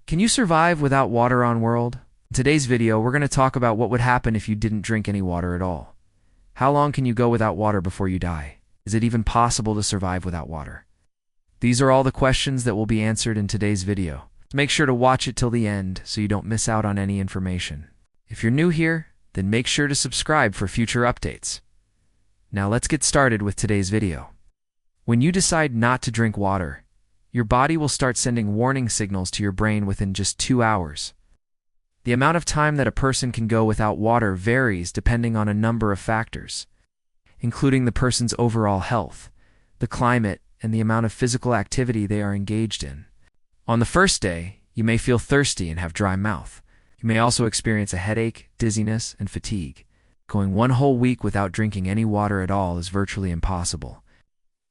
Can you survive without water on world? In today's video, we're going to talk about what would happen if you didn't drink any water at all. How long can you go without water before you die? Is it even possible to survive without water? These are all the questions that will be answered in today's video. Make sure to watch it till the end so you don't miss out on any information. If you're new here, then make sure to subscribe for future updates. Now let's get started with today's video. When you decide not to drink water, your body will start sending warning signals to your brain within just 2 hours. The amount of time that a person can go without water varies depending on a number of factors, including the person's overall health, the climate, and the amount of physical activity they are engaged in. On the first day, you may feel thirsty and have dry mouth. You may also experience a headache, dizziness, and fatigue. Going one whole week without drinking any water at all is virtually impossible.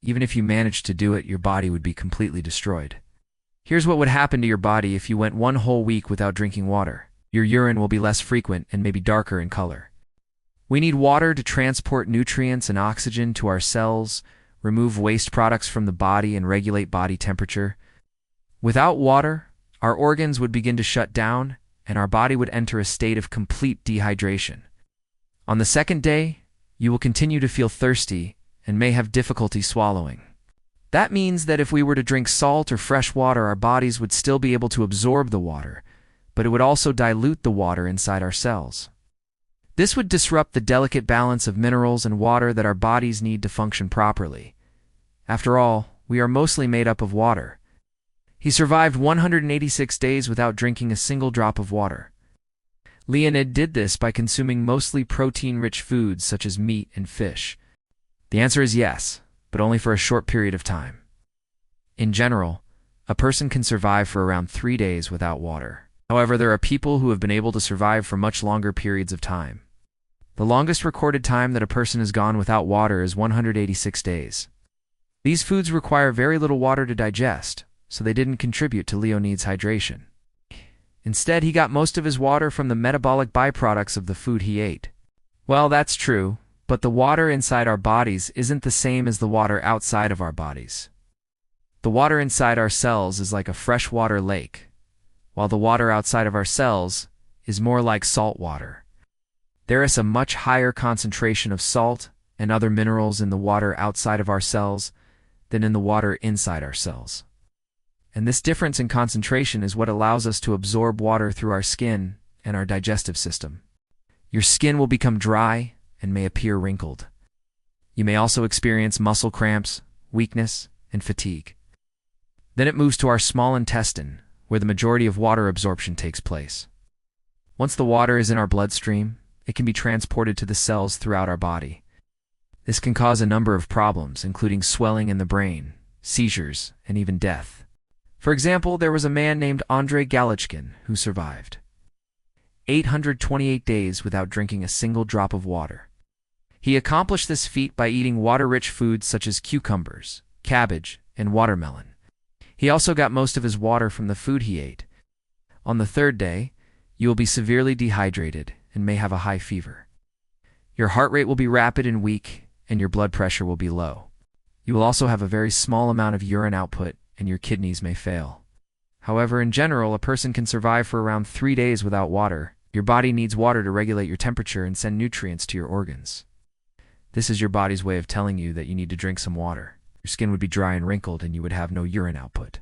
Even if you managed to do it, your body would be completely destroyed. Here's what would happen to your body if you went one whole week without drinking water. Your urine will be less frequent and maybe darker in color. We need water to transport nutrients and oxygen to our cells, remove waste products from the body, and regulate body temperature. Without water, our organs would begin to shut down, and our body would enter a state of complete dehydration. On the second day, you will continue to feel thirsty and may have difficulty swallowing. That means that if we were to drink salt or fresh water, our bodies would still be able to absorb the water, but it would also dilute the water inside our cells. This would disrupt the delicate balance of minerals and water that our bodies need to function properly. After all, we are mostly made up of water. He survived 186 days without drinking a single drop of water. Leonid did this by consuming mostly protein-rich foods such as meat and fish. The answer is yes, but only for a short period of time. In general, a person can survive for around 3 days without water. However, there are people who have been able to survive for much longer periods of time. The longest recorded time that a person has gone without water is 186 days. These foods require very little water to digest, so they didn't contribute to Leonid's hydration. Instead, he got most of his water from the metabolic byproducts of the food he ate. Well, that's true, but the water inside our bodies isn't the same as the water outside of our bodies. The water inside our cells is like a freshwater lake, while the water outside of our cells is more like salt water. There is a much higher concentration of salt and other minerals in the water outside of our cells than in the water inside our cells. And this difference in concentration is what allows us to absorb water through our skin and our digestive system. Your skin will become dry and may appear wrinkled. You may also experience muscle cramps, weakness, and fatigue. Then it moves to our small intestine, where the majority of water absorption takes place. Once the water is in our bloodstream, it can be transported to the cells throughout our body. This can cause a number of problems, including swelling in the brain, seizures, and even death. For example, there was a man named Andrei Galichkin who survived 828 days without drinking a single drop of water. He accomplished this feat by eating water-rich foods such as cucumbers, cabbage, and watermelon. He also got most of his water from the food he ate. On the third day, you will be severely dehydrated and may have a high fever. Your heart rate will be rapid and weak, and your blood pressure will be low. You will also have a very small amount of urine output, and your kidneys may fail. However, in general, a person can survive for around 3 days without water. Your body needs water to regulate your temperature and send nutrients to your organs. This is your body's way of telling you that you need to drink some water. Your skin would be dry and wrinkled, and you would have no urine output.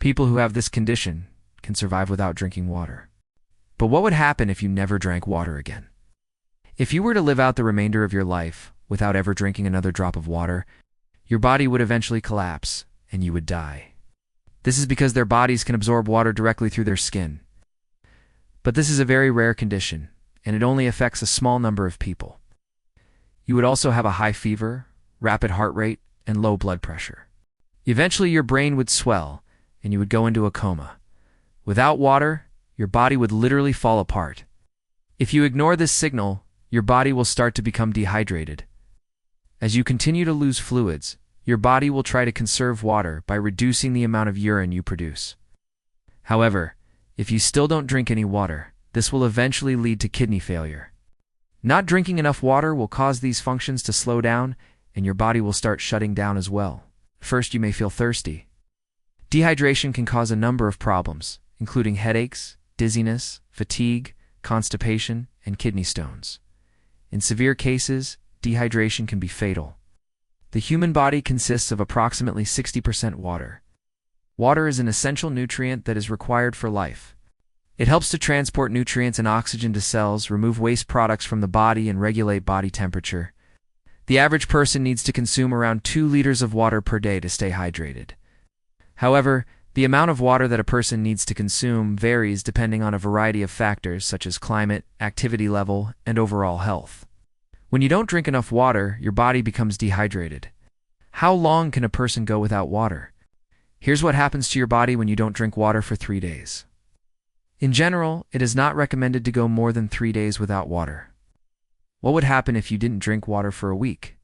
People who have this condition can survive without drinking water. But what would happen if you never drank water again? If you were to live out the remainder of your life without ever drinking another drop of water, your body would eventually collapse, and you would die. This is because their bodies can absorb water directly through their skin. But this is a very rare condition, and it only affects a small number of people. You would also have a high fever, rapid heart rate, and low blood pressure. Eventually, your brain would swell, and you would go into a coma. Without water, your body would literally fall apart. If you ignore this signal, your body will start to become dehydrated. As you continue to lose fluids, your body will try to conserve water by reducing the amount of urine you produce. However, if you still don't drink any water, this will eventually lead to kidney failure. Not drinking enough water will cause these functions to slow down, and your body will start shutting down as well. First, you may feel thirsty. Dehydration can cause a number of problems, including headaches, dizziness, fatigue, constipation, and kidney stones. In severe cases, dehydration can be fatal. The human body consists of approximately 60% water. Water is an essential nutrient that is required for life. It helps to transport nutrients and oxygen to cells, remove waste products from the body, and regulate body temperature. The average person needs to consume around 2 liters of water per day to stay hydrated. However, the amount of water that a person needs to consume varies depending on a variety of factors such as climate, activity level, and overall health. When you don't drink enough water, your body becomes dehydrated. How long can a person go without water? Here's what happens to your body when you don't drink water for 3 days. In general, it is not recommended to go more than 3 days without water. What would happen if you didn't drink water for a week?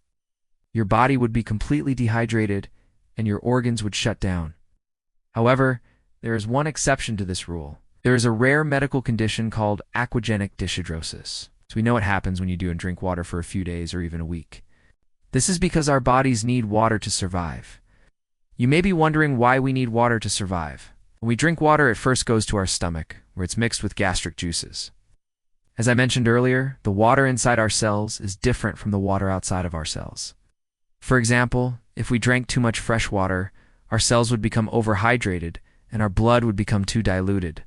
Your body would be completely dehydrated, and your organs would shut down. However, there is one exception to this rule. There is a rare medical condition called aquagenic dehydrosis. So we know what happens when you don't drink water for a few days or even a week. This is because our bodies need water to survive. You may be wondering why we need water to survive. When we drink water, it first goes to our stomach, where it's mixed with gastric juices. As I mentioned earlier, the water inside our cells is different from the water outside of our cells. For example, if we drank too much fresh water, our cells would become overhydrated and our blood would become too diluted.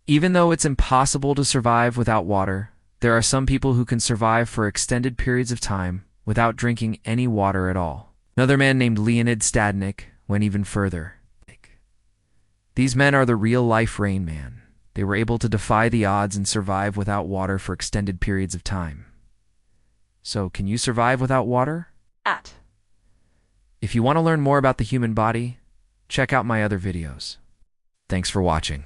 Even though it's impossible to survive without water, there are some people who can survive for extended periods of time without drinking any water at all. Another man named Leonid Stadnik went even further. These men are the real-life Rain Man. They were able to defy the odds and survive without water for extended periods of time. So, can you survive without water? If you want to learn more about the human body, check out my other videos. Thanks for watching.